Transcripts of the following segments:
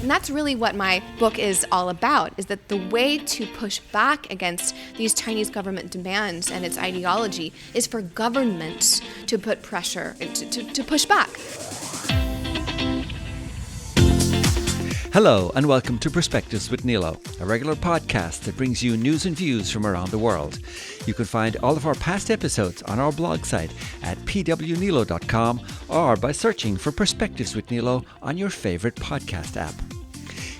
And that's really what my book is all about, is that the way to push back against these Chinese government demands and its ideology is for governments to put pressure, to push back. Hello and welcome to Perspectives with Neilo, a regular podcast that brings you news and views from around the world. You can find all of our past episodes on our blog site at pwneilo.com or by searching for Perspectives with Neilo on your favourite podcast app.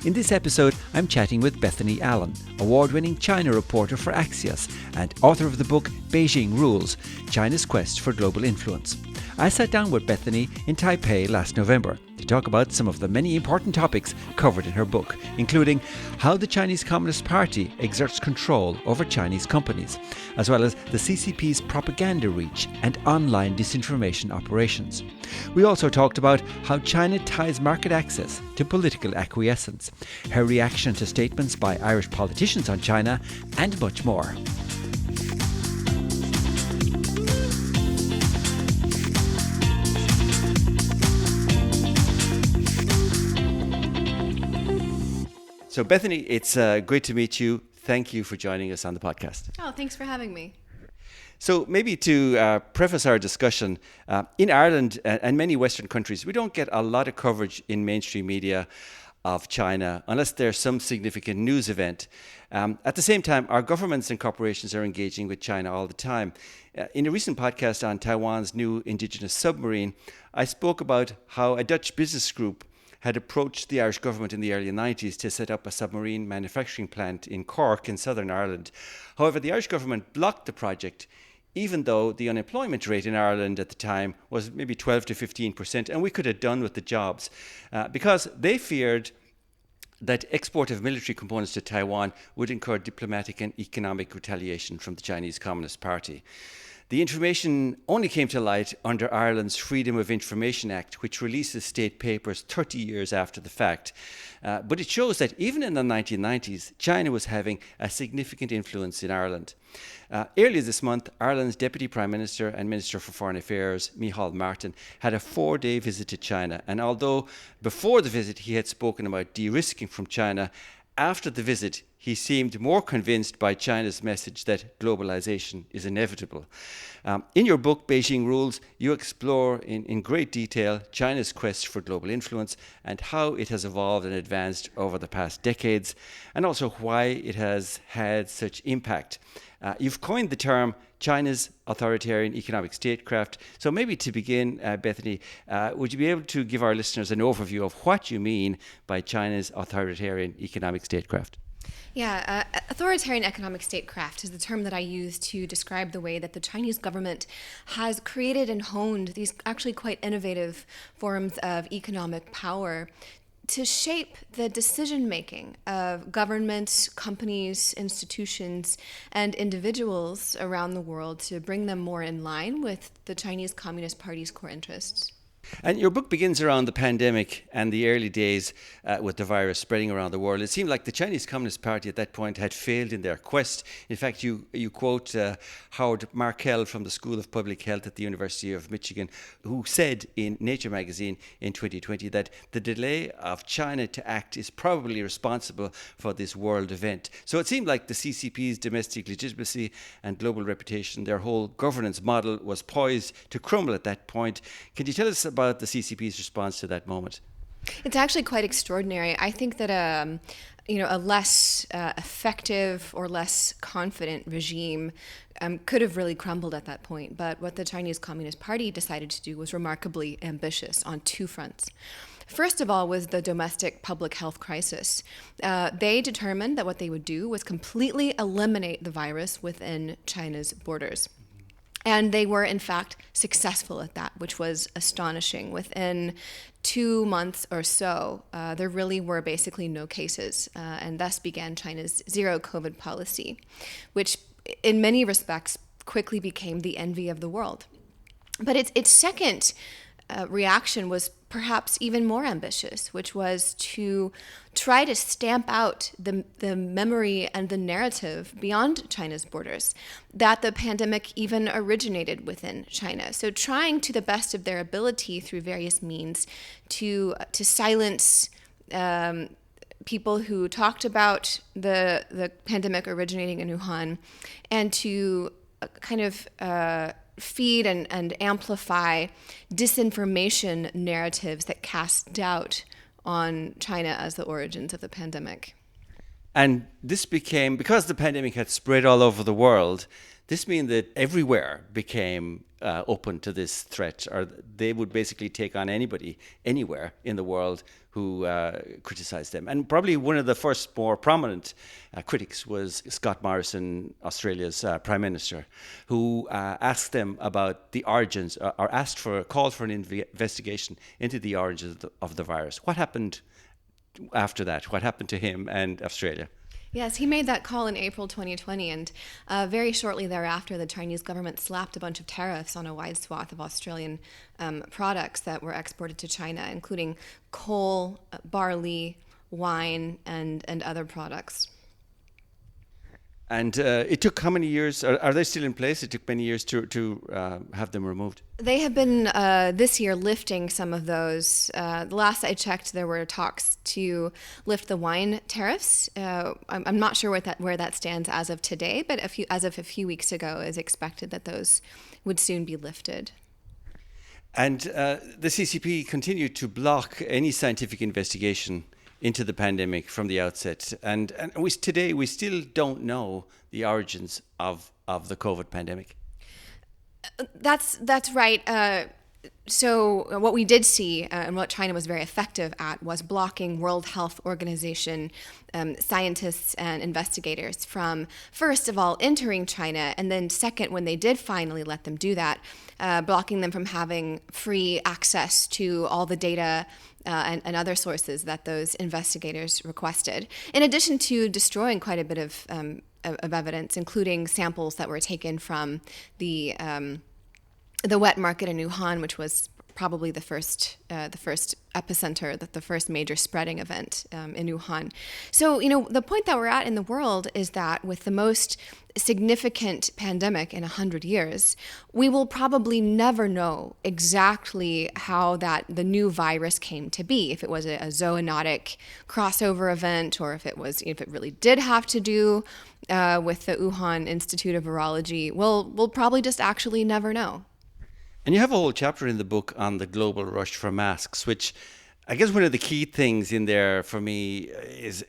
In this episode, I'm chatting with Bethany Allen, award-winning China reporter for Axios and author of the book Beijing Rules, China's Quest for Global Influence. I sat down with Bethany in Taipei last November to talk about some of the many important topics covered in her book, including how the Chinese Communist Party exerts control over Chinese companies, as well as the CCP's propaganda reach and online disinformation operations. We also talked about how China ties market access to political acquiescence, her reaction to statements by Irish politicians on China, and much more. So Bethany, it's great to meet you. Thank you for joining us on the podcast. Oh, thanks for having me. So maybe to preface our discussion, in Ireland and many Western countries, we don't get a lot of coverage in mainstream media of China unless there's some significant news event. At the same time, our governments and corporations are engaging with China all the time. In a recent podcast on Taiwan's new indigenous submarine, I spoke about how a Dutch business group had approached the Irish government in the early 90s to set up a submarine manufacturing plant in Cork in Southern Ireland. However, the Irish government blocked the project, even though the unemployment rate in Ireland at the time was maybe 12 to 15%, and we could have done with the jobs, because they feared that export of military components to Taiwan would incur diplomatic and economic retaliation from the Chinese Communist Party. The information only came to light under Ireland's Freedom of Information Act, which releases state papers 30 years after the fact. But it shows that even in the 1990s, China was having a significant influence in Ireland. Earlier this month, Ireland's Deputy Prime Minister and Minister for Foreign Affairs, Micheál Martin, had a 4-day visit to China. And although before the visit he had spoken about de-risking from China, after the visit, he seemed more convinced by China's message that globalization is inevitable. In your book, Beijing Rules, you explore in great detail China's quest for global influence and how it has evolved and advanced over the past decades, and also why it has had such impact. You've coined the term China's authoritarian economic statecraft. So maybe to begin, Bethany, would you be able to give our listeners an overview of what you mean by China's authoritarian economic statecraft? Yeah, authoritarian economic statecraft is the term that I use to describe the way that the Chinese government has created and honed these actually quite innovative forms of economic power to shape the decision-making of governments, companies, institutions, and individuals around the world to bring them more in line with the Chinese Communist Party's core interests. And your book begins around the pandemic and the early days with the virus spreading around the world. It seemed like the Chinese Communist Party at that point had failed in their quest. In fact, you quote Howard Markel from the School of Public Health at the University of Michigan, who said in Nature magazine in 2020 that the delay of China to act is probably responsible for this world event. So it seemed like the CCP's domestic legitimacy and global reputation, their whole governance model was poised to crumble at that point. Can you tell us about the CCP's response to that moment? It's actually quite extraordinary. I think that a less effective or less confident regime could have really crumbled at that point. But what the Chinese Communist Party decided to do was remarkably ambitious on two fronts. First of all was the domestic public health crisis. They determined that what they would do was completely eliminate the virus within China's borders. And they were, in fact, successful at that, which was astonishing. Within 2 months or so, there really were basically no cases, and thus began China's zero COVID policy, which in many respects quickly became the envy of the world. But its second reaction was perhaps even more ambitious, which was to try to stamp out the memory and the narrative beyond China's borders, that the pandemic even originated within China. So trying to the best of their ability through various means to silence people who talked about the pandemic originating in Wuhan, and to kind of feed and amplify disinformation narratives that cast doubt on China as the origins of the pandemic. And this became, because the pandemic had spread all over the world, this means that everywhere became open to this threat, or they would basically take on anybody, anywhere in the world who criticized them. And probably one of the first more prominent critics was Scott Morrison, Australia's Prime Minister, who asked them about the origins, or called for an investigation into the origins of the virus. What happened after that? What happened to him and Australia? Yes, he made that call in April 2020, and very shortly thereafter, the Chinese government slapped a bunch of tariffs on a wide swath of Australian products that were exported to China, including coal, barley, wine, and other products. And it took how many years? Are they still in place? It took many years to have them removed. They have been this year lifting some of those. The last I checked, there were talks to lift the wine tariffs. I'm not sure where that stands as of today, but as of a few weeks ago, it is expected that those would soon be lifted. And the CCP continued to block any scientific investigation into the pandemic from the outset. And today we still don't know the origins of the COVID pandemic. That's right. So what we did see, and what China was very effective at, was blocking World Health Organization scientists and investigators from, first of all, entering China, and then second, when they did finally let them do that, blocking them from having free access to all the data and other sources that those investigators requested, in addition to destroying quite a bit of evidence, including samples that were taken from the wet market in Wuhan, which was probably the first epicenter, the first major spreading event in Wuhan. So, the point that we're at in the world is that with the most significant pandemic in 100 years, we will probably never know exactly how the new virus came to be. If it was a zoonotic crossover event, or if it really did have to do with the Wuhan Institute of Virology, we'll probably just actually never know. And you have a whole chapter in the book on the global rush for masks, which I guess one of the key things in there for me is,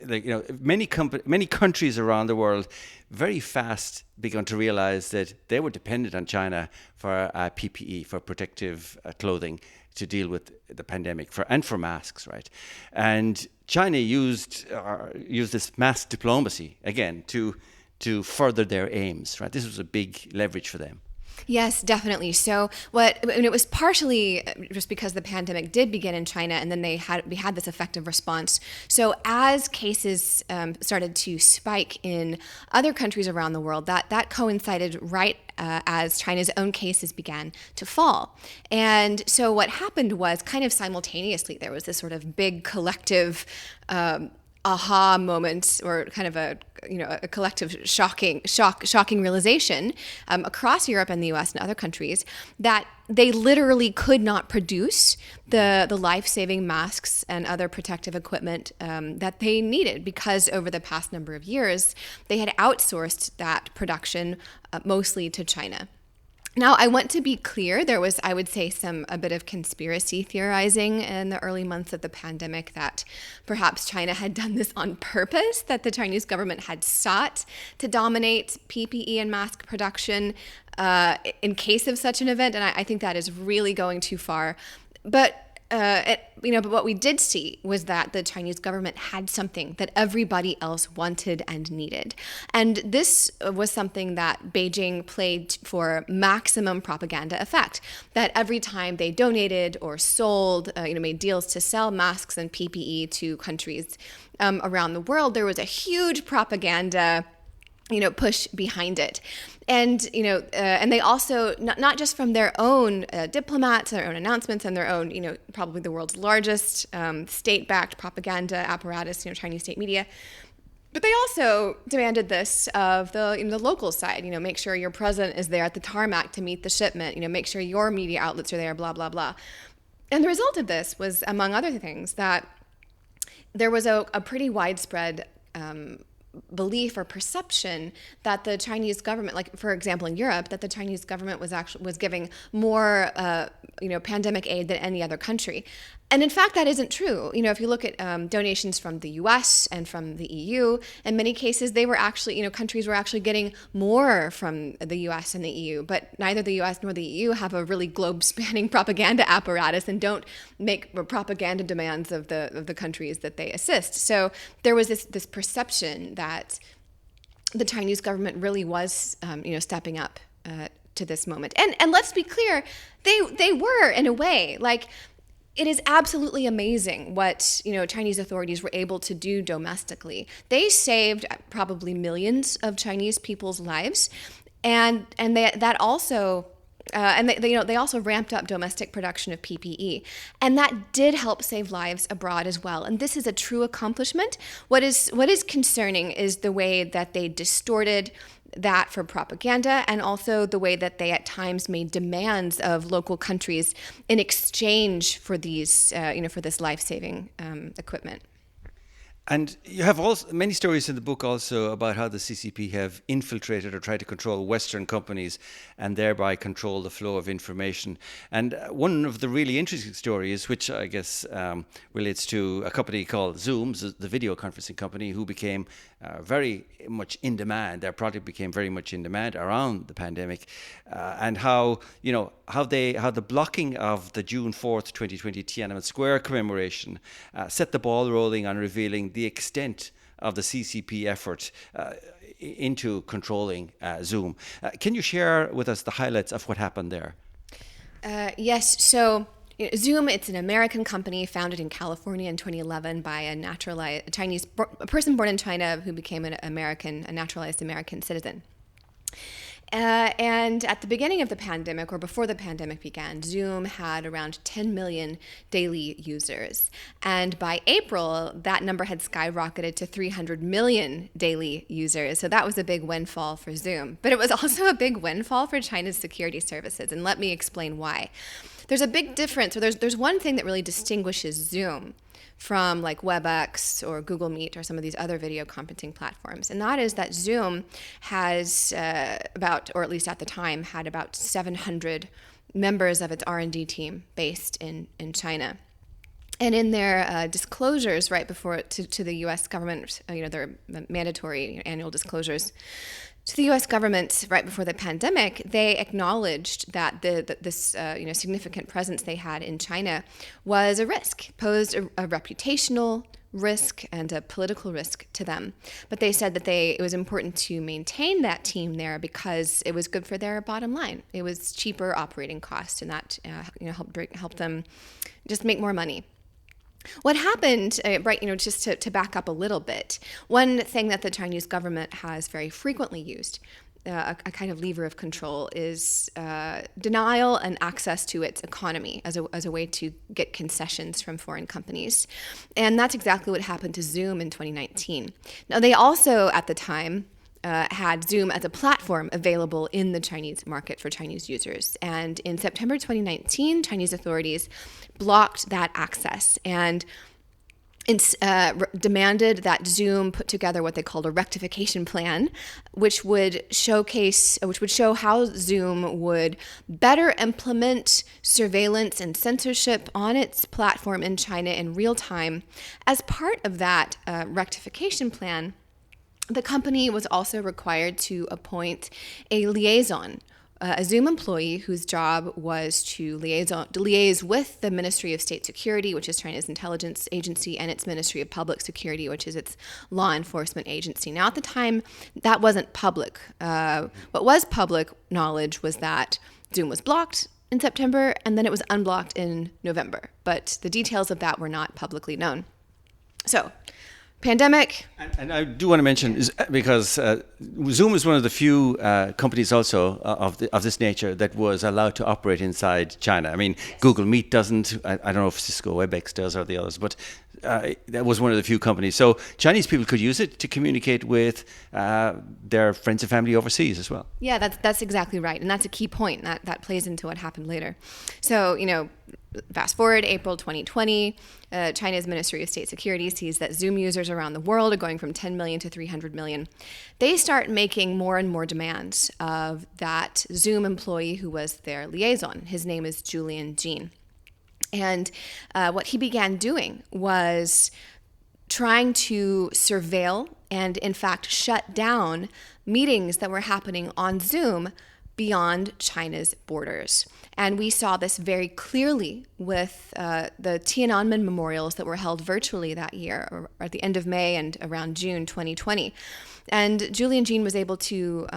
many countries around the world very fast began to realize that they were dependent on China for PPE, for protective clothing to deal with the pandemic, and for masks, right? And China used this mass diplomacy again to further their aims, right? This was a big leverage for them. Yes, definitely. So it was partially just because the pandemic did begin in China, and then we had this effective response. So as cases started to spike in other countries around the world, that coincided right as China's own cases began to fall. And so what happened was, kind of simultaneously, there was this sort of big collective aha moment, or kind of a collective shocking realization across Europe and the US and other countries, that they literally could not produce the life-saving masks and other protective equipment that they needed, because over the past number of years they had outsourced that production mostly to China. Now, I want to be clear, there was, I would say, a bit of conspiracy theorizing in the early months of the pandemic that perhaps China had done this on purpose, that the Chinese government had sought to dominate PPE and mask production in case of such an event, and I think that is really going too far. But what we did see was that the Chinese government had something that everybody else wanted and needed. And this was something that Beijing played for maximum propaganda effect. That every time they donated or sold, made deals to sell masks and PPE to countries around the world, there was a huge propaganda push behind it. And, and they also, not just from their own diplomats, their own announcements, and their own, probably the world's largest state-backed propaganda apparatus, Chinese state media, but they also demanded this of the local side. Make sure your president is there at the tarmac to meet the shipment. Make sure your media outlets are there, blah, blah, blah. And the result of this was, among other things, that there was a pretty widespread belief or perception that the Chinese government, like for example in Europe, that the Chinese government was giving more pandemic aid than any other country. And in fact, that isn't true. If you look at donations from the U.S. and from the EU, in many cases they were actually, countries were actually getting more from the U.S. and the EU. But neither the U.S. nor the EU have a really globe-spanning propaganda apparatus and don't make propaganda demands of the countries that they assist. So there was this perception that the Chinese government really was, stepping up to this moment. And let's be clear, they were in a way. Like, it is absolutely amazing what Chinese authorities were able to do domestically. They saved probably millions of Chinese people's lives, and they also ramped up domestic production of PPE, and that did help save lives abroad as well. And this is a true accomplishment. What is concerning is the way that they distorted that for propaganda, and also the way that they at times made demands of local countries in exchange for these, for this life-saving equipment. And you have also many stories in the book also about how the CCP have infiltrated or tried to control Western companies and thereby control the flow of information. And one of the really interesting stories, which I guess relates to a company called Zoom, the video conferencing company, who became very much in demand. Their product became very much in demand around the pandemic, and how the blocking of the June 4th, 2020 Tiananmen Square commemoration set the ball rolling on revealing the extent of the CCP effort into controlling Zoom. Can you share with us the highlights of what happened there? Yes. So Zoom, it's an American company founded in California in 2011 by a person born in China who became a naturalized American citizen. And at the beginning of the pandemic, or before the pandemic began, Zoom had around 10 million daily users. And by April, that number had skyrocketed to 300 million daily users. So that was a big windfall for Zoom. But it was also a big windfall for China's security services. And let me explain why. There's a big difference. So there's one thing that really distinguishes Zoom from like WebEx or Google Meet or some of these other video conferencing platforms. And that is that Zoom has or at least at the time, had about 700 members of its R&D team based in China. And in their disclosures right before to the U.S. government, their mandatory annual disclosures to the U.S. government right before the pandemic, they acknowledged that this significant presence they had in China was a risk, posed a reputational risk and a political risk to them. But they said that it was important to maintain that team there because it was good for their bottom line. It was cheaper operating costs, and that helped them just make more money. What happened, just to back up a little bit, one thing that the Chinese government has very frequently used, a kind of lever of control, is denial and access to its economy as a way to get concessions from foreign companies. And that's exactly what happened to Zoom in 2019. Now, they also, at the time, had Zoom as a platform available in the Chinese market for Chinese users. And in September 2019, Chinese authorities blocked that access and demanded that Zoom put together what they called a rectification plan, which would show how Zoom would better implement surveillance and censorship on its platform in China in real time. As part of that rectification plan, the company was also required to appoint a liaison, a Zoom employee whose job was to liaise with the Ministry of State Security, which is China's intelligence agency, and its Ministry of Public Security, which is its law enforcement agency. Now, at the time, that wasn't public. What was public knowledge was that Zoom was blocked in September, and then it was unblocked in November. But the details of that were not publicly known. So, pandemic. And I do want to mention, because Zoom is one of the few companies also of this nature that was allowed to operate inside China. I mean, Google Meet doesn't. I don't know if Cisco WebEx does or the others, but that was one of the few companies. So Chinese people could use it to communicate with their friends and family overseas as well. Yeah, that's exactly right. And that's a key point. That plays into what happened later. So, Fast forward April 2020, China's Ministry of State Security sees that Zoom users around the world are going from 10 million to 300 million. They start making more and more demands of that Zoom employee who was their liaison. His name is Julian Jean. And what he began doing was trying to surveil and, in fact, shut down meetings that were happening on Zoom beyond China's borders. And we saw this very clearly with the Tiananmen memorials that were held virtually that year, or at the end of May and around June 2020. And Julian Jean was able to,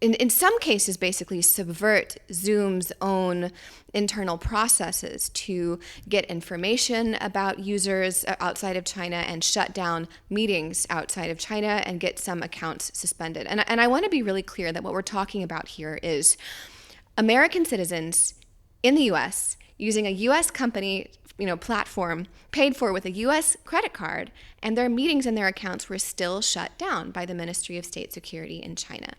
in some cases, basically subvert Zoom's own internal processes to get information about users outside of China and shut down meetings outside of China and get some accounts suspended. And I want to be really clear that what we're talking about here is American citizens in the U.S. using a U.S. company, platform paid for with a U.S. credit card, and their meetings and their accounts were still shut down by the Ministry of State Security in China.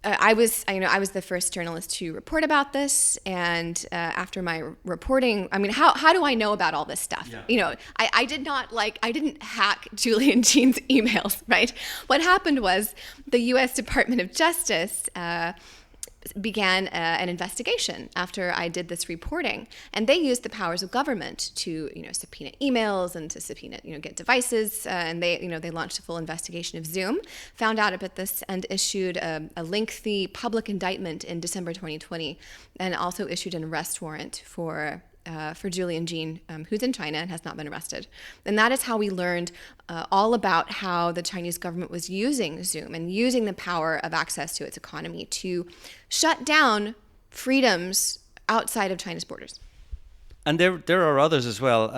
I was the first journalist to report about this, and after my reporting, how do I know about all this stuff? Yeah. I didn't hack Julian Jean's emails, right? What happened was the U.S. Department of Justice began an investigation after I did this reporting, and they used the powers of government to, subpoena emails and to subpoena, get devices, and they launched a full investigation of Zoom, found out about this, and issued a lengthy public indictment in December 2020, and also issued an arrest warrant for Julian Jean, who's in China and has not been arrested. And that is how we learned all about how the Chinese government was using Zoom and using the power of access to its economy to shut down freedoms outside of China's borders. And there are others as well.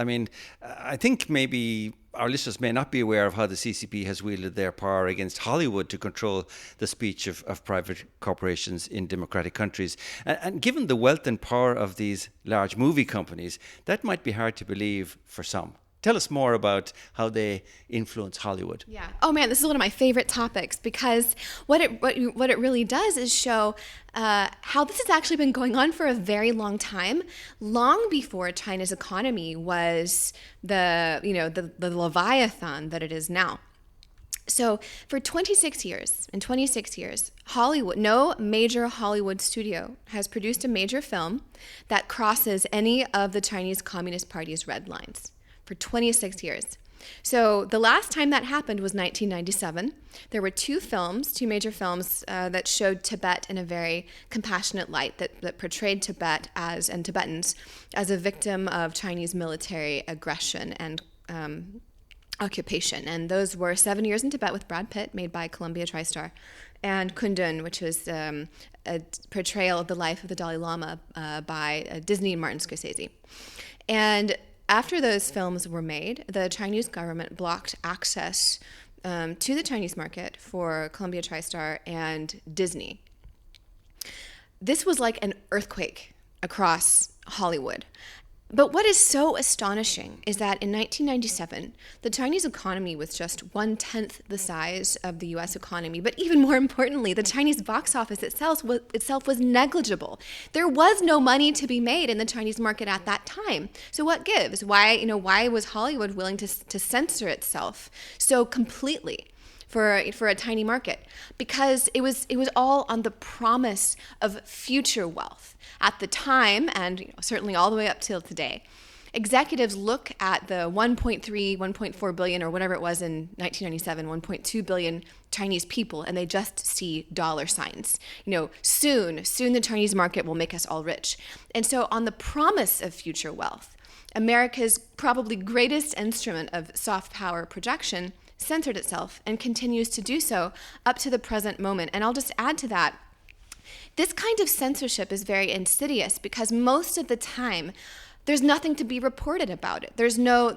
I think maybe our listeners may not be aware of how the CCP has wielded their power against Hollywood to control the speech of private corporations in democratic countries. And given the wealth and power of these large movie companies, that might be hard to believe for some. Tell us more about how they influence Hollywood. Yeah. Oh man, this is one of my favorite topics, because what it really does is show how this has actually been going on for a very long time, long before China's economy was the leviathan that it is now. So for 26 years, Hollywood, no major Hollywood studio has produced a major film that crosses any of the Chinese Communist Party's red lines. For 26 years. So the last time that happened was 1997. There were two major films that showed Tibet in a very compassionate light, that portrayed Tibet and Tibetans as a victim of Chinese military aggression and occupation. And those were 7 Years in Tibet with Brad Pitt, made by Columbia TriStar, and Kundun, which was a portrayal of the life of the Dalai Lama by Disney and Martin Scorsese. And after those films were made, the Chinese government blocked access to the Chinese market for Columbia TriStar and Disney. This was like an earthquake across Hollywood. But what is so astonishing is that in 1997, the Chinese economy was just 1/10 the size of the U.S. economy. But even more importantly, the Chinese box office itself was negligible. There was no money to be made in the Chinese market at that time. So what gives? Why was Hollywood willing to censor itself so completely for a tiny market? Because it was all on the promise of future wealth. At the time, and certainly all the way up till today, executives look at the 1.3, 1.4 billion, or whatever it was in 1997, 1.2 billion Chinese people, and they just see dollar signs. Soon the Chinese market will make us all rich. And so on the promise of future wealth, America's probably greatest instrument of soft power projection censored itself and continues to do so up to the present moment. And I'll just add to that, this kind of censorship is very insidious because most of the time there's nothing to be reported about it. There's no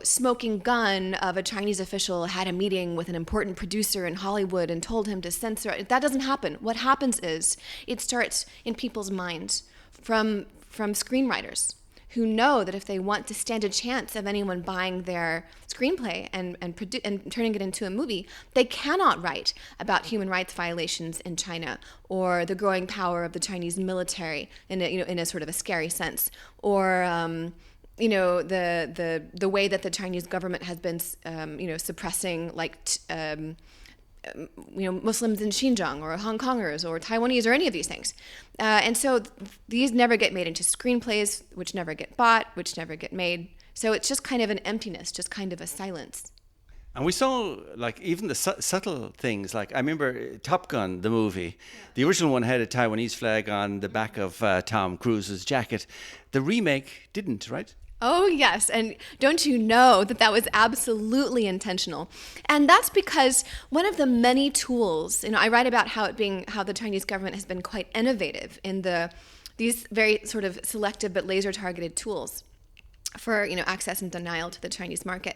smoking gun of a Chinese official had a meeting with an important producer in Hollywood and told him to censor it. That doesn't happen. What happens is it starts in people's minds from screenwriters who know that if they want to stand a chance of anyone buying their screenplay and turning it into a movie, they cannot write about human rights violations in China or the growing power of the Chinese military in a sort of a scary sense, or the way that the Chinese government has been suppressing Muslims in Xinjiang or Hong Kongers or Taiwanese or any of these things. And so these never get made into screenplays, which never get bought, which never get made. So it's just kind of an emptiness, just kind of a silence. And we saw, like, even the subtle things. Like, I remember Top Gun, the movie. The original one had a Taiwanese flag on the back of Tom Cruise's jacket. The remake didn't, right? Oh, yes. And don't you know that was absolutely intentional? And that's because one of the many tools, I write about how the Chinese government has been quite innovative in these very sort of selective but laser targeted tools for, access and denial to the Chinese market.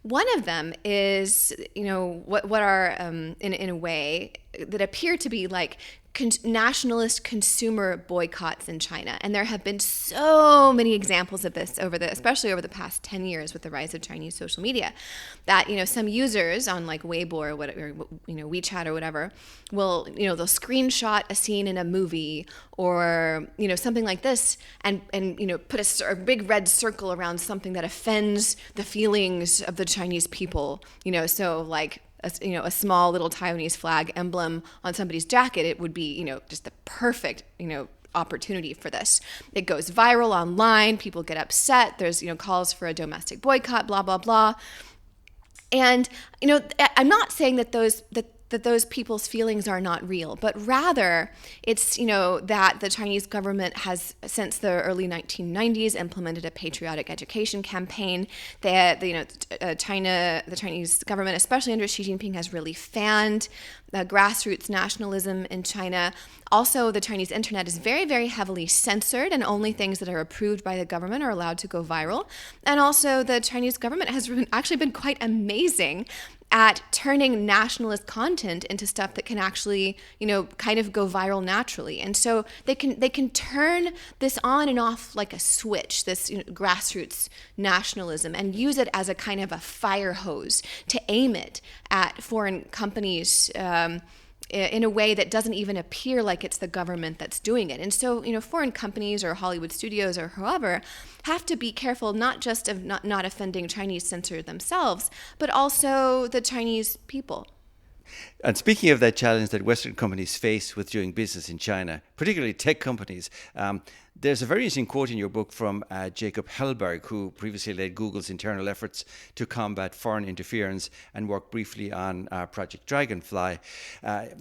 One of them is, what are, in a way, that appear to be like nationalist consumer boycotts in China. And there have been so many examples of this especially over the past 10 years with the rise of Chinese social media, that, some users on like Weibo or whatever, WeChat or whatever, will, they'll screenshot a scene in a movie or, something like this and put a big red circle around something that offends the feelings of the Chinese people, so like, a small little Taiwanese flag emblem on somebody's jacket, it would be, just the perfect, opportunity for this. It goes viral online. People get upset. There's, calls for a domestic boycott, blah, blah, blah. And, I'm not saying that those people's feelings are not real, but rather it's, that the Chinese government has, since the early 1990s, implemented a patriotic education campaign. The Chinese government, especially under Xi Jinping, has really fanned grassroots nationalism in China. Also, the Chinese internet is very, very heavily censored, and only things that are approved by the government are allowed to go viral. And also, the Chinese government has actually been quite amazing at turning nationalist content into stuff that can actually, kind of go viral naturally. And so they can turn this on and off like a switch, this grassroots nationalism, and use it as a kind of a fire hose to aim it at foreign companies in a way that doesn't even appear like it's the government that's doing it. And so, foreign companies or Hollywood studios or whoever have to be careful not just of not offending Chinese censors themselves, but also the Chinese people. And speaking of that challenge that Western companies face with doing business in China, particularly tech companies, there's a very interesting quote in your book from Jacob Hellberg, who previously led Google's internal efforts to combat foreign interference and worked briefly on Project Dragonfly,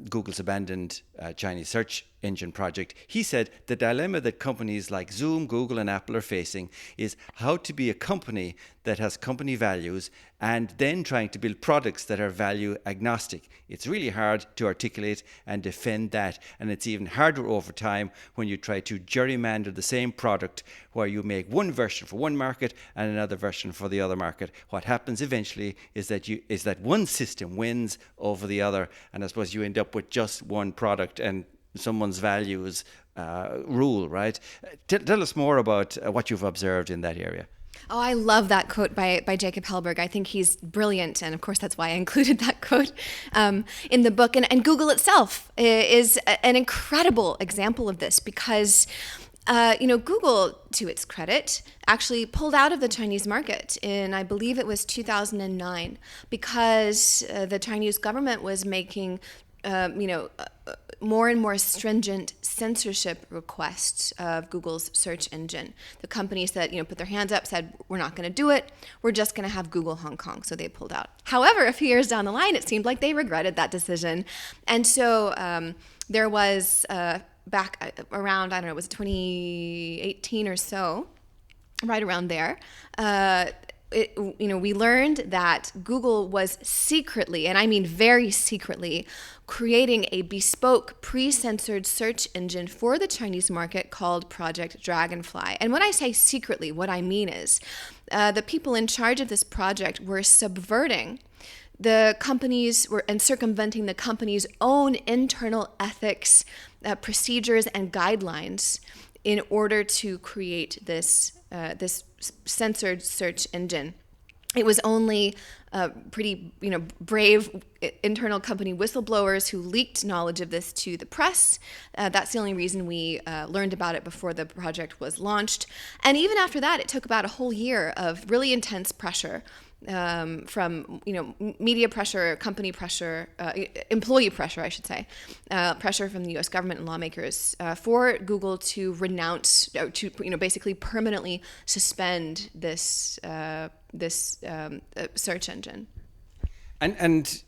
Google's abandoned Chinese search engine project. He said the dilemma that companies like Zoom, Google and Apple are facing is how to be a company that has company values and then trying to build products that are value agnostic. It's really hard to articulate and defend that, and it's even harder over time when you try to gerrymander the same product where you make one version for one market and another version for the other market. What happens eventually is that one system wins over the other, and I suppose you end up with just one product and someone's values rule, right? Tell us more about what you've observed in that area. Oh, I love that quote by Jacob Hellberg. I think he's brilliant, and of course that's why I included that quote in the book. And Google itself is an incredible example of this because Google, to its credit, actually pulled out of the Chinese market in, I believe it was 2009, because the Chinese government was making more and more stringent censorship requests of Google's search engine. The companies that put their hands up said, we're not going to do it. We're just going to have Google Hong Kong. So they pulled out. However, a few years down the line, it seemed like they regretted that decision. And so there was back around, I don't know, it was 2018 or so, right around there, we learned that Google was secretly, and I mean very secretly, creating a bespoke pre-censored search engine for the Chinese market called Project Dragonfly. And when I say secretly, what I mean is the people in charge of this project were subverting the companies and circumventing the company's own internal ethics, procedures, and guidelines in order to create this this censored search engine. It was only pretty, brave internal company whistleblowers who leaked knowledge of this to the press. That's the only reason we learned about it before the project was launched. And even after that, it took about a whole year of really intense pressure from media pressure, company pressure, employee pressure, I should say, pressure from the U.S. government and lawmakers for Google to renounce, to basically permanently suspend this search engine. And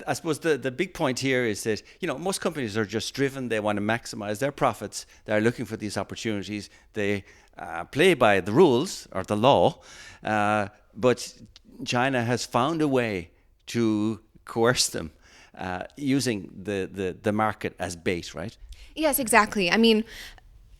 I suppose the big point here is that most companies are just driven. They want to maximize their profits. They're looking for these opportunities. They play by the rules or the law, but China has found a way to coerce them using the market as bait, right? Yes, exactly. I mean,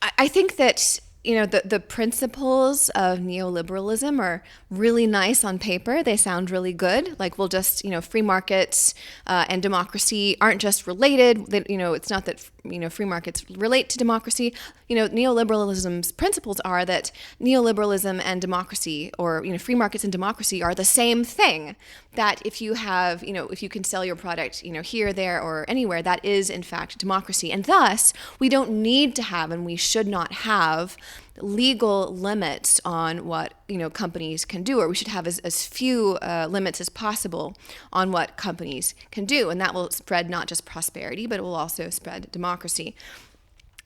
I think that the principles of neoliberalism are really nice on paper. They sound really good. Like, we'll just, free markets and democracy aren't just related. That, it's not that, free markets relate to democracy. Neoliberalism's principles are that neoliberalism and democracy, or, free markets and democracy, are the same thing. That if you have, if you can sell your product, here, there, or anywhere, that is, in fact, democracy. And thus, we don't need to have, and we should not have, legal limits on what companies can do, or we should have as few limits as possible on what companies can do, and that will spread not just prosperity, but it will also spread democracy.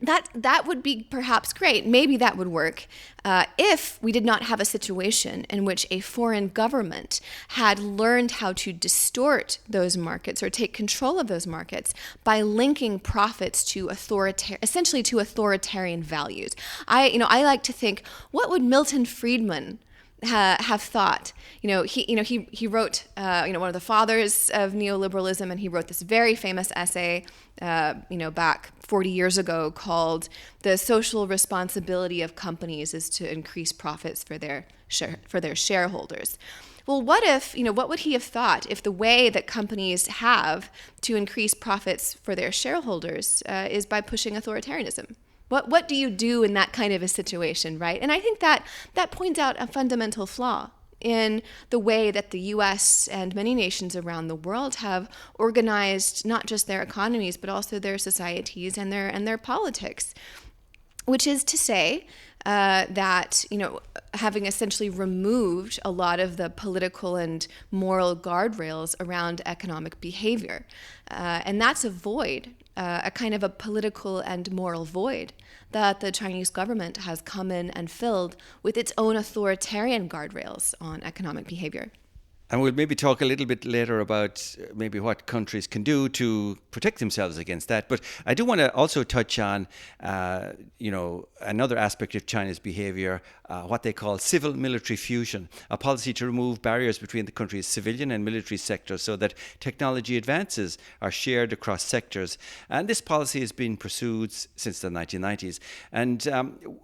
That would be perhaps great. Maybe that would work if we did not have a situation in which a foreign government had learned how to distort those markets or take control of those markets by linking profits to essentially to authoritarian values. I like to think, what would Milton Friedman have thought? He wrote one of the fathers of neoliberalism, and he wrote this very famous essay back 40 years ago called "The Social Responsibility of Companies is to Increase Profits for their shareholders." Well, what would he have thought if the way that companies have to increase profits for their shareholders is by pushing authoritarianism? What do you do in that kind of a situation, right? And I think that points out a fundamental flaw in the way that the U.S. and many nations around the world have organized not just their economies, but also their societies and their politics, which is to say that, having essentially removed a lot of the political and moral guardrails around economic behavior. And that's a void, a kind of a political and moral void that the Chinese government has come in and filled with its own authoritarian guardrails on economic behavior. And we'll maybe talk a little bit later about maybe what countries can do to protect themselves against that. But I do want to also touch on, another aspect of China's behavior, what they call civil-military fusion, a policy to remove barriers between the country's civilian and military sectors so that technology advances are shared across sectors. And this policy has been pursued since the 1990s. And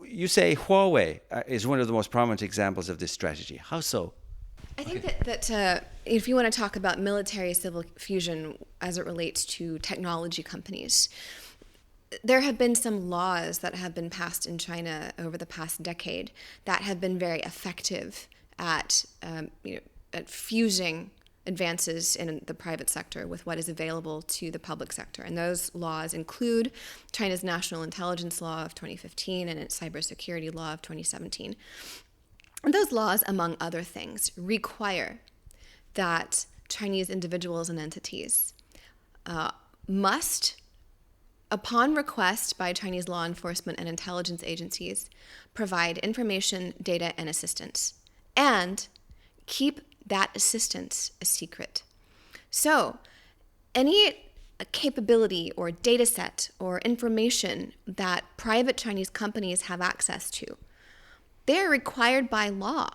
you say Huawei is one of the most prominent examples of this strategy. How so? I think that if you want to talk about military-civil fusion as it relates to technology companies, there have been some laws that have been passed in China over the past decade that have been very effective at fusing advances in the private sector with what is available to the public sector. And those laws include China's National Intelligence Law of 2015 and its Cybersecurity Law of 2017. And those laws, among other things, require that Chinese individuals and entities must, upon request by Chinese law enforcement and intelligence agencies, provide information, data, and assistance, and keep that assistance a secret. So, any capability or data set or information that private Chinese companies have access to, they are required by law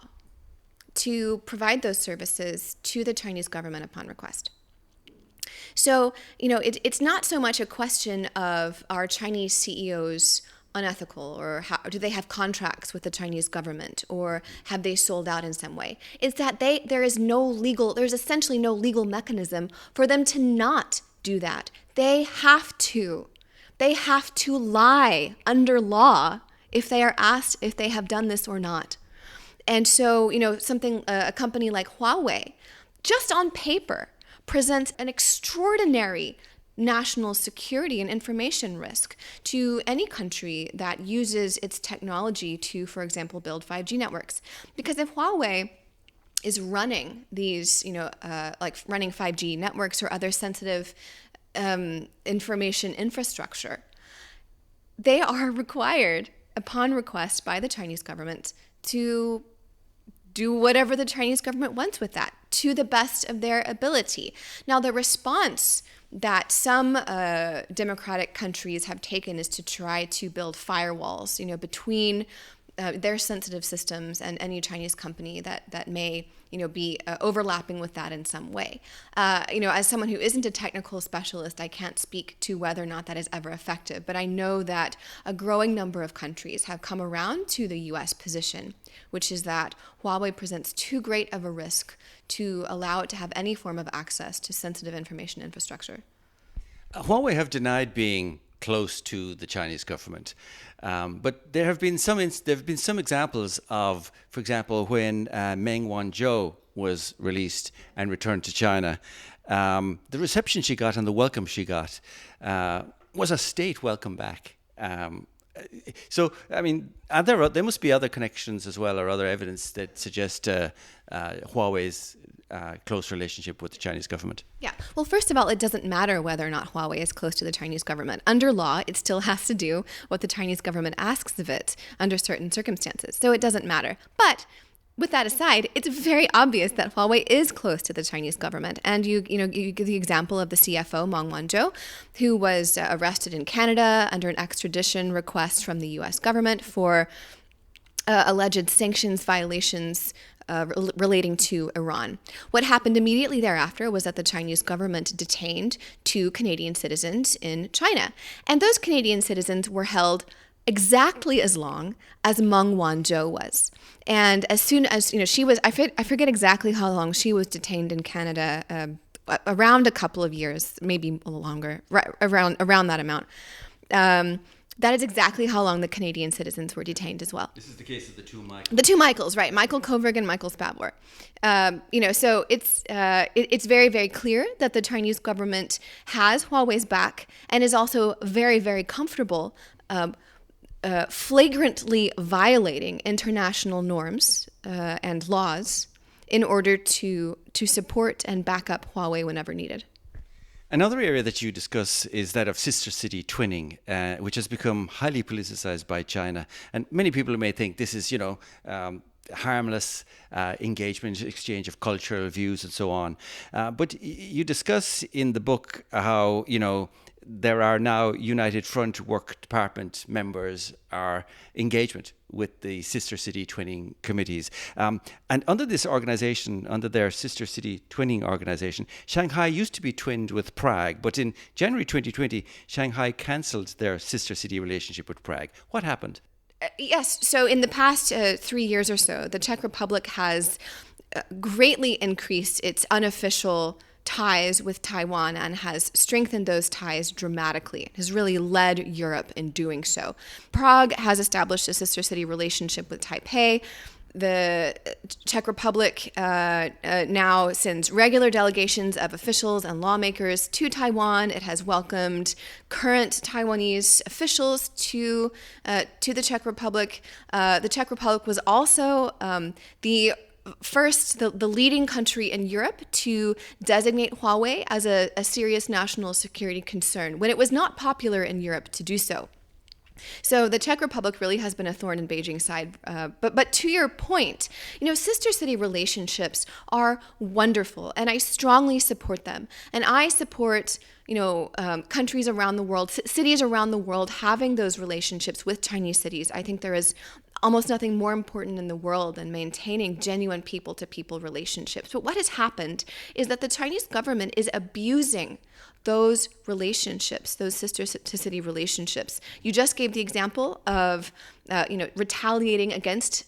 to provide those services to the Chinese government upon request. So, it's not so much a question of are Chinese CEOs unethical, or do they have contracts with the Chinese government, or have they sold out in some way. It's that there's essentially no legal mechanism for them to not do that. They have to lie under law if they are asked if they have done this or not. And so, a company like Huawei, just on paper, presents an extraordinary national security and information risk to any country that uses its technology to, for example, build 5G networks. Because if Huawei is running these, like running 5G networks or other sensitive information infrastructure, they are required, upon request by the Chinese government, to do whatever the Chinese government wants with that to the best of their ability. Now, the response that some democratic countries have taken is to try to build firewalls, between their sensitive systems and any Chinese company that may, be overlapping with that in some way. As someone who isn't a technical specialist, I can't speak to whether or not that is ever effective, but I know that a growing number of countries have come around to the U.S. position, which is that Huawei presents too great of a risk to allow it to have any form of access to sensitive information infrastructure. Huawei have denied being close to the Chinese government, but there have been some examples of, for example, when Meng Wanzhou was released and returned to China, the reception she got and the welcome she got was a state welcome back. So, I mean, there must be other connections as well, or other evidence that suggest Huawei's close relationship with the Chinese government. Yeah. Well, first of all, it doesn't matter whether or not Huawei is close to the Chinese government. Under law, it still has to do what the Chinese government asks of it under certain circumstances. So it doesn't matter. But with that aside, it's very obvious that Huawei is close to the Chinese government. And you give the example of the CFO, Meng Wanzhou, who was arrested in Canada under an extradition request from the U.S. government for alleged sanctions violations relating to Iran. What happened immediately thereafter was that the Chinese government detained 2 Canadian citizens in China. And those Canadian citizens were held exactly as long as Meng Wanzhou was. And as soon as, she was, I forget exactly how long she was detained in Canada, around a couple of years, maybe a little longer, around that amount. That is exactly how long the Canadian citizens were detained as well. This is the case of the 2 Michaels. The 2 Michaels, right? Michael Kovrig and Michael Spavor. So it's very, very clear that the Chinese government has Huawei's back and is also very, very comfortable flagrantly violating international norms and laws in order to support and back up Huawei whenever needed. Another area that you discuss is that of sister city twinning, which has become highly politicized by China. And many people may think this is, harmless engagement, exchange of cultural views and so on. But you discuss in the book how, there are now United Front Work Department members are engagement with the sister city twinning committees. And under this organization, under their sister city twinning organization, Shanghai used to be twinned with Prague. But in January 2020, Shanghai cancelled their sister city relationship with Prague. What happened? Yes. So in the past 3 years or so, the Czech Republic has greatly increased its unofficial ties with Taiwan and has strengthened those ties dramatically. It has really led Europe in doing so. Prague has established a sister city relationship with Taipei. The Czech Republic now sends regular delegations of officials and lawmakers to Taiwan. It has welcomed current Taiwanese officials to the Czech Republic. The Czech Republic was also the leading country in Europe to designate Huawei as a serious national security concern when it was not popular in Europe to do so. So the Czech Republic really has been a thorn in Beijing's side. But to your point, sister city relationships are wonderful, and I strongly support them. And I support countries around the world, cities around the world having those relationships with Chinese cities. I think there is almost nothing more important in the world than maintaining genuine people-to-people relationships. But what has happened is that the Chinese government is abusing those relationships, those sister-to-city relationships. You just gave the example of, retaliating against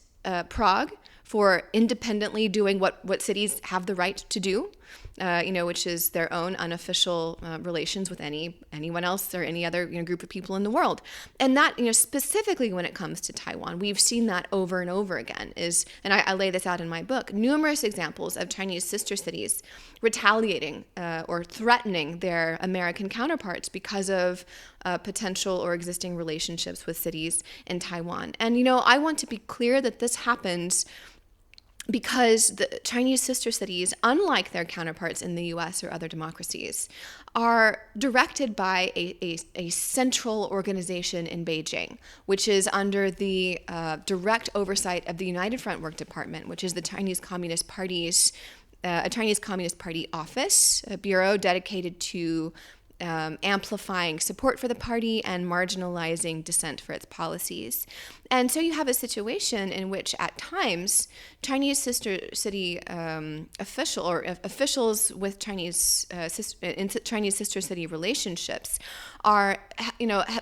Prague for independently doing what cities have the right to do. which is their own unofficial relations with anyone else or any other group of people in the world. And that, specifically when it comes to Taiwan, we've seen that over and over again. And I lay this out in my book, numerous examples of Chinese sister cities retaliating or threatening their American counterparts because of potential or existing relationships with cities in Taiwan. And, I want to be clear that this happens because the Chinese sister cities, unlike their counterparts in the US or other democracies, are directed by a central organization in Beijing, which is under the direct oversight of the United Front Work Department, which is the Chinese Communist Party's a Chinese Communist Party office, a bureau dedicated to amplifying support for the party and marginalizing dissent for its policies. And so you have a situation in which at times Chinese sister city officials with Chinese sister city relationships are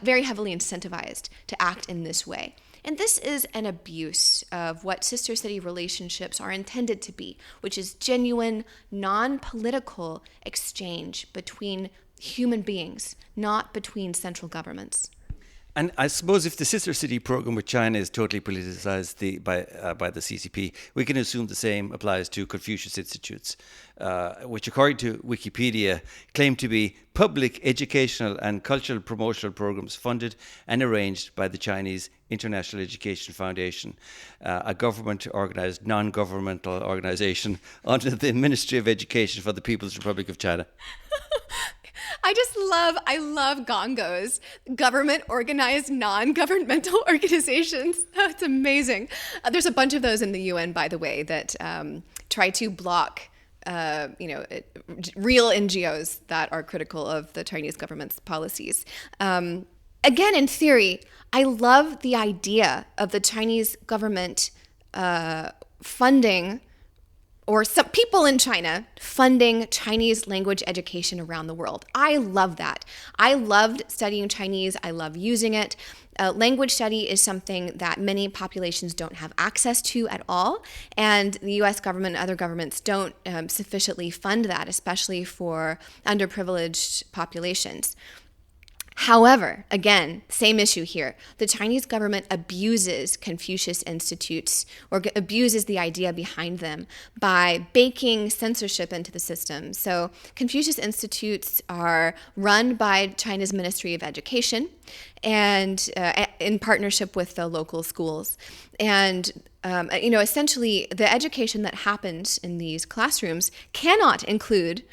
very heavily incentivized to act in this way. And this is an abuse of what sister city relationships are intended to be, which is genuine, non-political exchange between human beings, not between central governments. And I suppose if the sister city program with China is totally politicized by the CCP, we can assume the same applies to Confucius Institutes, which, according to Wikipedia, claim to be public educational and cultural promotional programs funded and arranged by the Chinese International Education Foundation, a government-organized, non-governmental organization under the Ministry of Education for the People's Republic of China. I love gongos, government organized, non-governmental organizations. That's amazing. There's a bunch of those in the UN, by the way, that try to block, real NGOs that are critical of the Chinese government's policies. Again, in theory, I love the idea of the Chinese government funding, or some people in China funding Chinese language education around the world. I love that. I loved studying Chinese. I love using it. Language study is something that many populations don't have access to at all, and the U.S. government and other governments don't sufficiently fund that, especially for underprivileged populations. However, again, same issue here. The Chinese government abuses Confucius Institutes, or abuses the idea behind them, by baking censorship into the system. So Confucius Institutes are run by China's Ministry of Education and in partnership with the local schools. And essentially the education that happens in these classrooms cannot include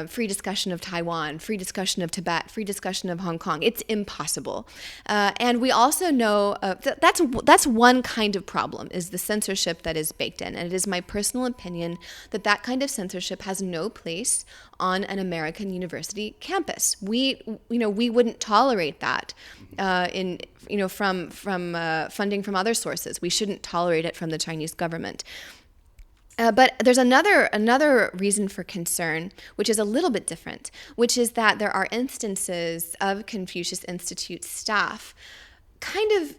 free discussion of Taiwan, free discussion of Tibet, free discussion of Hong Kong. It's impossible. And we also know that's one kind of problem, is the censorship that is baked in. And it is my personal opinion that that kind of censorship has no place on an American university campus. We wouldn't tolerate that from funding from other sources. We shouldn't tolerate it from the Chinese government. But there's another reason for concern, which is a little bit different, which is that there are instances of Confucius Institute staff kind of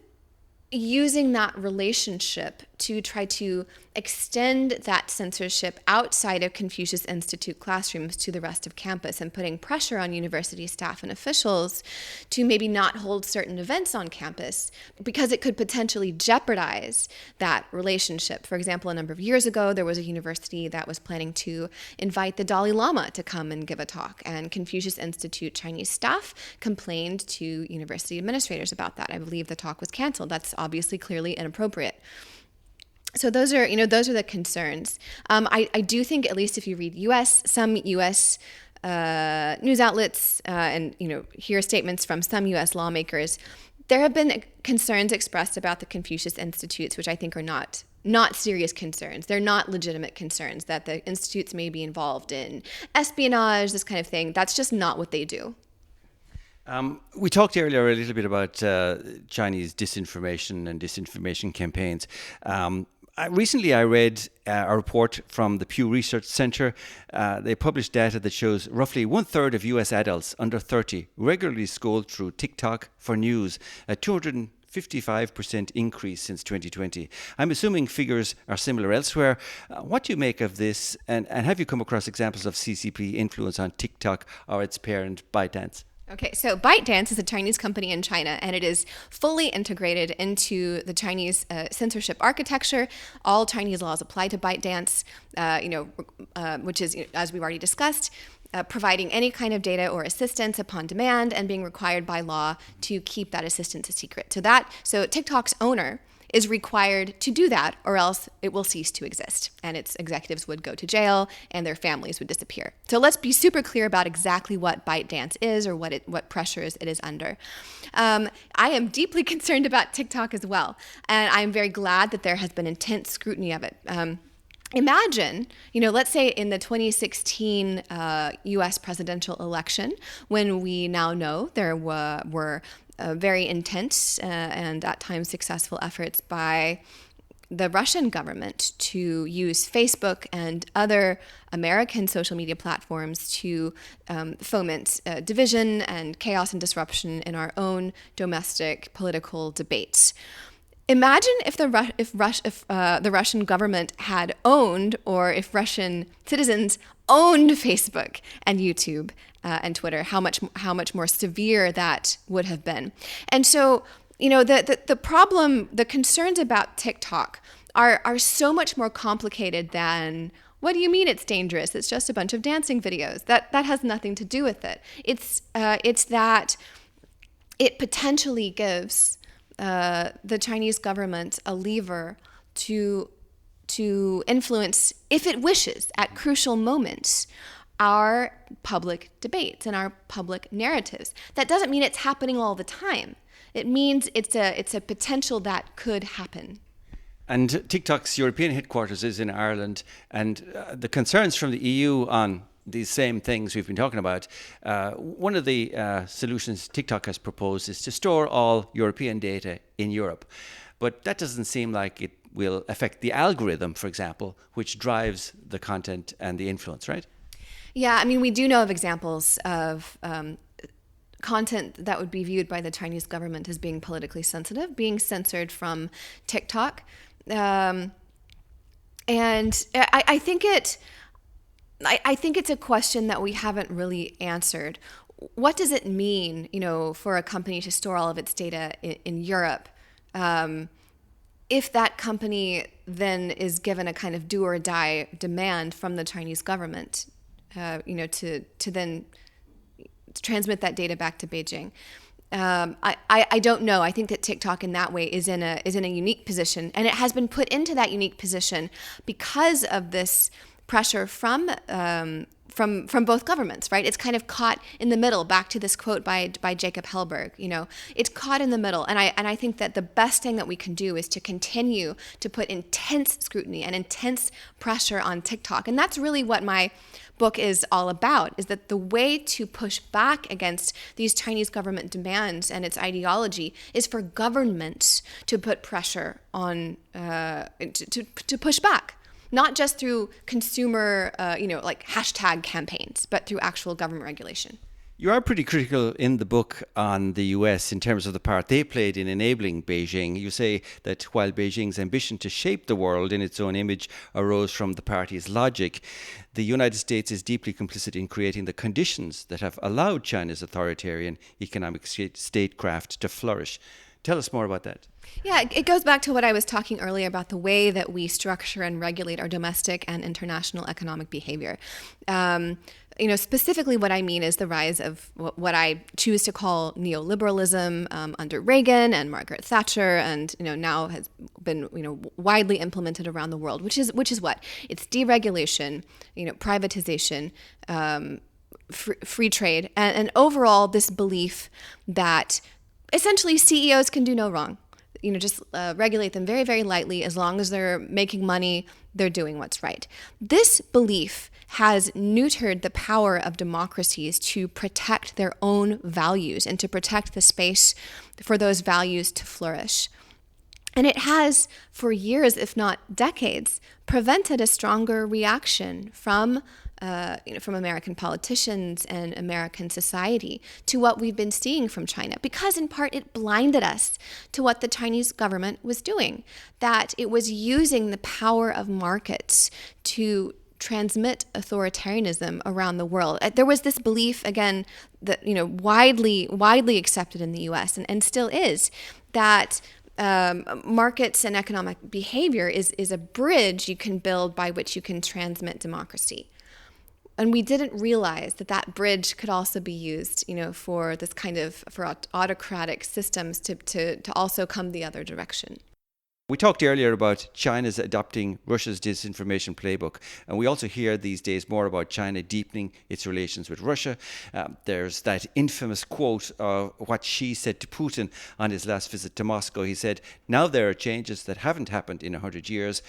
using that relationship to try to extend that censorship outside of Confucius Institute classrooms to the rest of campus, and putting pressure on university staff and officials to maybe not hold certain events on campus because it could potentially jeopardize that relationship. For example, a number of years ago, there was a university that was planning to invite the Dalai Lama to come and give a talk, and Confucius Institute Chinese staff complained to university administrators about that. I believe the talk was canceled. That's obviously clearly inappropriate. So those are the concerns. I do think, at least if you read some U.S. News outlets and hear statements from some U.S. lawmakers, there have been concerns expressed about the Confucius Institutes, which I think are not serious concerns. They're not legitimate concerns, that the institutes may be involved in espionage, this kind of thing. That's just not what they do. We talked earlier a little bit about Chinese disinformation and disinformation campaigns. Recently, I read a report from the Pew Research Center. They published data that shows roughly 1/3 of US adults under 30 regularly scroll through TikTok for news. 200 55% increase since 2020. I'm assuming figures are similar elsewhere. What do you make of this? And have you come across examples of CCP influence on TikTok or its parent ByteDance? Okay, so ByteDance is a Chinese company in China, and it is fully integrated into the Chinese censorship architecture. All Chinese laws apply to ByteDance, which is, as we've already discussed, providing any kind of data or assistance upon demand and being required by law to keep that assistance a secret. So TikTok's owner is required to do that, or else it will cease to exist, and its executives would go to jail and their families would disappear. So let's be super clear about exactly what ByteDance is, or what pressures it is under. I am deeply concerned about TikTok as well, and I'm very glad that there has been intense scrutiny of it. Imagine, let's say in the 2016 U.S. presidential election, when we now know there were very intense and at times successful efforts by the Russian government to use Facebook and other American social media platforms to foment division and chaos and disruption in our own domestic political debates. Imagine if the Russian government had owned, or if Russian citizens owned Facebook and YouTube and Twitter, how much more severe that would have been. And so, the problem, the concerns about TikTok are so much more complicated than, what do you mean it's dangerous? It's just a bunch of dancing videos. That has nothing to do with it. It's that it potentially gives the Chinese government a lever to influence, if it wishes, at crucial moments, our public debates and our public narratives. That doesn't mean it's happening all the time. It means it's a potential that could happen. And TikTok's European headquarters is in Ireland, and the concerns from the EU on these same things we've been talking about. One of the solutions TikTok has proposed is to store all European data in Europe. But that doesn't seem like it will affect the algorithm, for example, which drives the content and the influence, right? Yeah, I mean, we do know of examples of content that would be viewed by the Chinese government as being politically sensitive, being censored from TikTok. And I think it's a question that we haven't really answered. What does it mean, for a company to store all of its data in Europe? If that company then is given a kind of do or die demand from the Chinese government, to then transmit that data back to Beijing. I don't know. I think that TikTok in that way is in a unique position, and it has been put into that unique position because of this pressure from both governments, right? It's kind of caught in the middle. Back to this quote by Jacob Hellberg, it's caught in the middle, and I think that the best thing that we can do is to continue to put intense scrutiny and intense pressure on TikTok, and that's really what my book is all about, is that the way to push back against these Chinese government demands and its ideology is for governments to put pressure on, to push back, not just through consumer, like hashtag campaigns, but through actual government regulation. You are pretty critical in the book on the US in terms of the part they played in enabling Beijing. You say that while Beijing's ambition to shape the world in its own image arose from the party's logic, the United States is deeply complicit in creating the conditions that have allowed China's authoritarian economic statecraft to flourish. Tell us more about that. Yeah, it goes back to what I was talking earlier about the way that we structure and regulate our domestic and international economic behavior. Specifically what I mean is the rise of what I choose to call neoliberalism under Reagan and Margaret Thatcher, and now has been widely implemented around the world, which is what? It's deregulation, privatization, free trade, and overall this belief that essentially CEOs can do no wrong. Just regulate them very, very lightly. As long as they're making money, they're doing what's right. This belief has neutered the power of democracies to protect their own values and to protect the space for those values to flourish. And it has, for years, if not decades, prevented a stronger reaction from from American politicians and American society to what we've been seeing from China, because in part it blinded us to what the Chinese government was doing, that it was using the power of markets to transmit authoritarianism around the world. There was this belief, again, that widely accepted in the U.S. and still is, that markets and economic behavior is a bridge you can build by which you can transmit democracy. And we didn't realize that bridge could also be used, for this for autocratic systems to also come the other direction. We talked earlier about China's adopting Russia's disinformation playbook, and we also hear these days more about China deepening its relations with Russia. There's that infamous quote of what Xi said to Putin on his last visit to Moscow. He said, "Now there are changes that haven't happened in 100 years.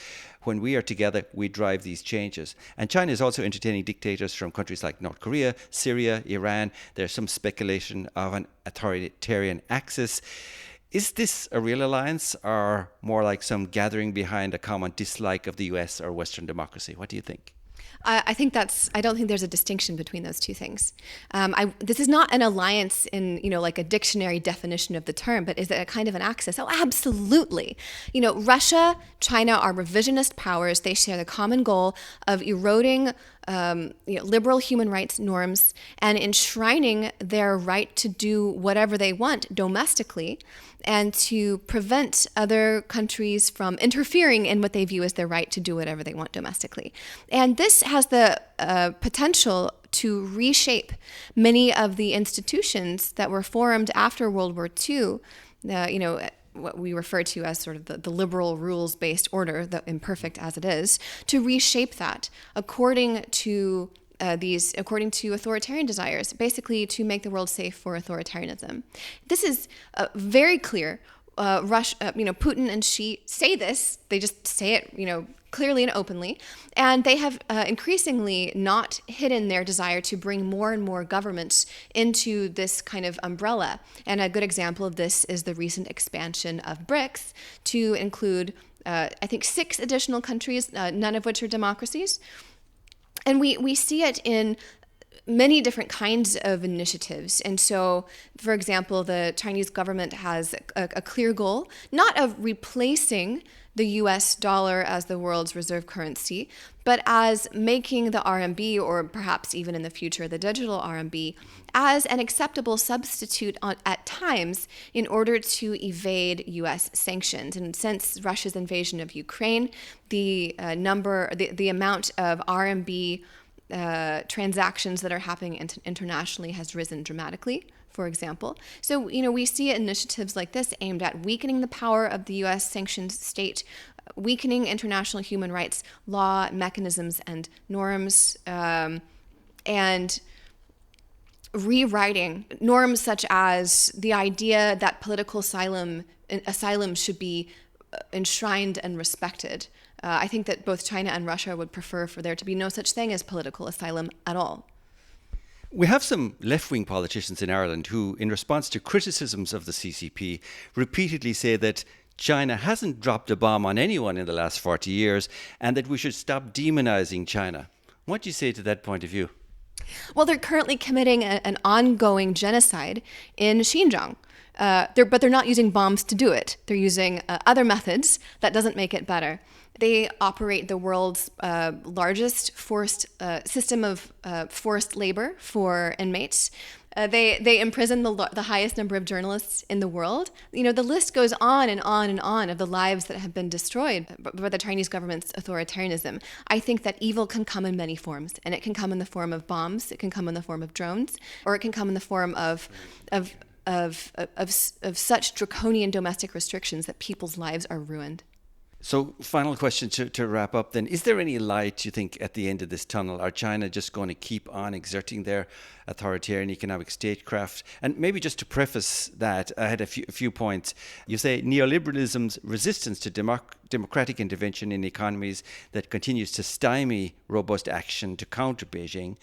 When we are together, we drive these changes." And China is also entertaining dictators from countries like North Korea, Syria, Iran. There's some speculation of an authoritarian axis. Is this a real alliance, or more like some gathering behind a common dislike of the US or Western democracy? What do you think? I don't think there's a distinction between those two things. This is not an alliance in, like a dictionary definition of the term, but is it a kind of an axis? Oh, absolutely. Russia, China are revisionist powers. They share the common goal of eroding liberal human rights norms and enshrining their right to do whatever they want domestically, and to prevent other countries from interfering in what they view as their right to do whatever they want domestically. And this has the potential to reshape many of the institutions that were formed after World War II, what we refer to as sort of the liberal rules-based order, the imperfect as it is, to reshape that according to authoritarian desires, basically to make the world safe for authoritarianism. This is very clear. Putin and Xi say this. They just say it, clearly and openly. And they have increasingly not hidden their desire to bring more and more governments into this kind of umbrella. And a good example of this is the recent expansion of BRICS to include, I think, 6 additional countries, none of which are democracies. And we see it in many different kinds of initiatives. And so, for example, the Chinese government has a clear goal, not of replacing the US dollar as the world's reserve currency, but as making the RMB, or perhaps even in the future the digital RMB, as an acceptable substitute at times in order to evade US sanctions. And since Russia's invasion of Ukraine, the amount of RMB transactions that are happening internationally has risen dramatically, for example. So, we see initiatives like this aimed at weakening the power of the U.S. sanctioned state, weakening international human rights law mechanisms and norms, and rewriting norms such as the idea that political asylum should be enshrined and respected. I think that both China and Russia would prefer for there to be no such thing as political asylum at all. We have some left-wing politicians in Ireland who, in response to criticisms of the CCP, repeatedly say that China hasn't dropped a bomb on anyone in the last 40 years and that we should stop demonizing China. What do you say to that point of view? Well, they're currently committing an ongoing genocide in Xinjiang. But they're not using bombs to do it. They're using other methods. That doesn't make it better. They operate the world's largest forced system of forced labor for inmates. They imprison the highest number of journalists in the world. The list goes on and on and on of the lives that have been destroyed by the Chinese government's authoritarianism. I think that evil can come in many forms, and it can come in the form of bombs, it can come in the form of drones, or it can come in the form of such draconian domestic restrictions that people's lives are ruined. So, final question to wrap up then. Is there any light, you think, at the end of this tunnel? Are China just going to keep on exerting their authoritarian economic statecraft? And maybe just to preface that, I had a few points. You say neoliberalism's resistance to democratic intervention in economies that continues to stymie robust action to counter Beijing.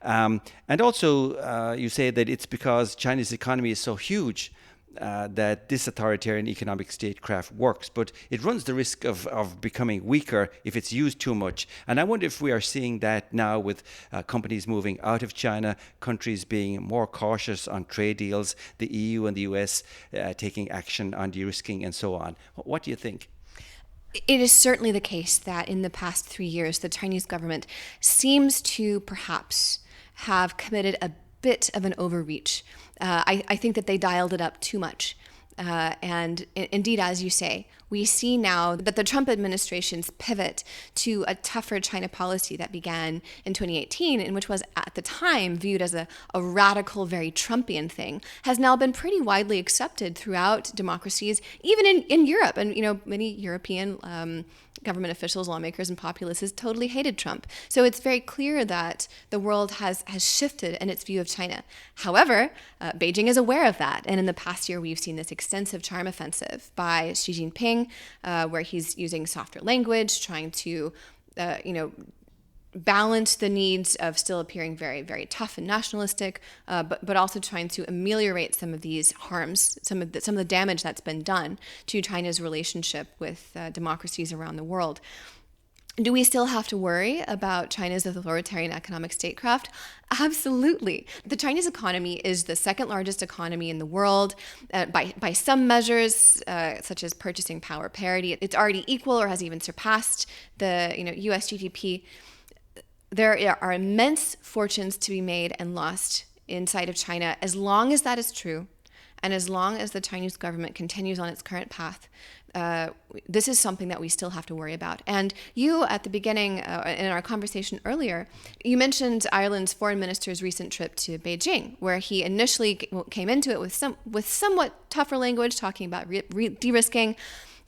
And also, you say that it's because China's economy is so huge that this authoritarian economic statecraft works, but it runs the risk of becoming weaker if it's used too much. And I wonder if we are seeing that now with companies moving out of China, countries being more cautious on trade deals, the EU and the US taking action on de-risking and so on. What do you think? It is certainly the case that in the past 3 years, the Chinese government seems to perhaps have committed a bit of an overreach. I think that they dialed it up too much. And indeed, as you say, we see now that the Trump administration's pivot to a tougher China policy that began in 2018, and which was at the time viewed as a radical, very Trumpian thing, has now been pretty widely accepted throughout democracies, even in Europe. And, many European government officials, lawmakers, and populaces totally hated Trump. So it's very clear that the world has shifted in its view of China. However, Beijing is aware of that. And in the past year, we've seen this extensive charm offensive by Xi Jinping, where he's using softer language, trying to, balance the needs of still appearing very, very tough and nationalistic, but also trying to ameliorate some of these harms, some of the damage that's been done to China's relationship with democracies around the world. Do we still have to worry about China's authoritarian economic statecraft? Absolutely. The Chinese economy is the second largest economy in the world. By some measures, such as purchasing power parity, it's already equal or has even surpassed the U.S. GDP. There are immense fortunes to be made and lost inside of China. As long as that is true, and as long as the Chinese government continues on its current path, this is something that we still have to worry about. And you, at the beginning, in our conversation earlier, you mentioned Ireland's foreign minister's recent trip to Beijing, where he initially came into it with somewhat tougher language, talking about de-risking,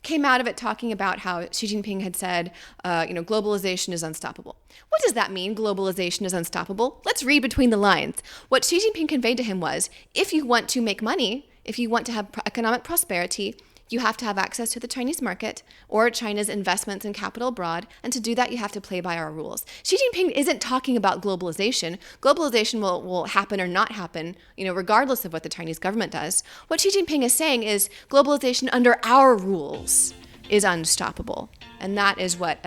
came out of it talking about how Xi Jinping had said, globalization is unstoppable. What does that mean, globalization is unstoppable? Let's read between the lines. What Xi Jinping conveyed to him was, if you want to make money, if you want to have economic prosperity, you have to have access to the Chinese market or China's investments and capital abroad. And to do that, you have to play by our rules. Xi Jinping isn't talking about globalization. Globalization will happen or not happen, regardless of what the Chinese government does. What Xi Jinping is saying is globalization under our rules is unstoppable. And that is what,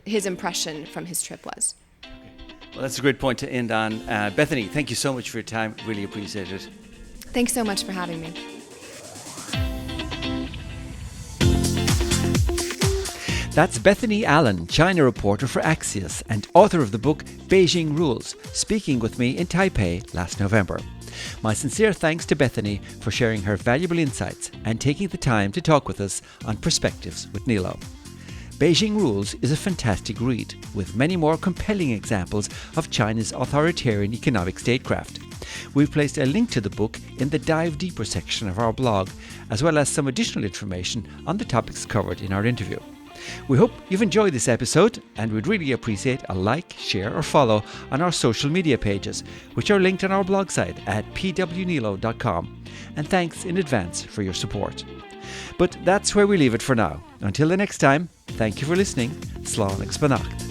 his impression from his trip was. Well, that's a great point to end on. Bethany, thank you so much for your time. Really appreciate it. Thanks so much for having me. That's Bethany Allen, China reporter for Axios and author of the book Beijing Rules, speaking with me in Taipei last November. My sincere thanks to Bethany for sharing her valuable insights and taking the time to talk with us on Perspectives with Neilo. Beijing Rules is a fantastic read, with many more compelling examples of China's authoritarian economic statecraft. We've placed a link to the book in the Dive Deeper section of our blog, as well as some additional information on the topics covered in our interview. We hope you've enjoyed this episode, and we'd really appreciate a like, share or follow on our social media pages, which are linked on our blog site at pwneilo.com. And thanks in advance for your support. But that's where we leave it for now. Until the next time, thank you for listening. Slán ag spanacht.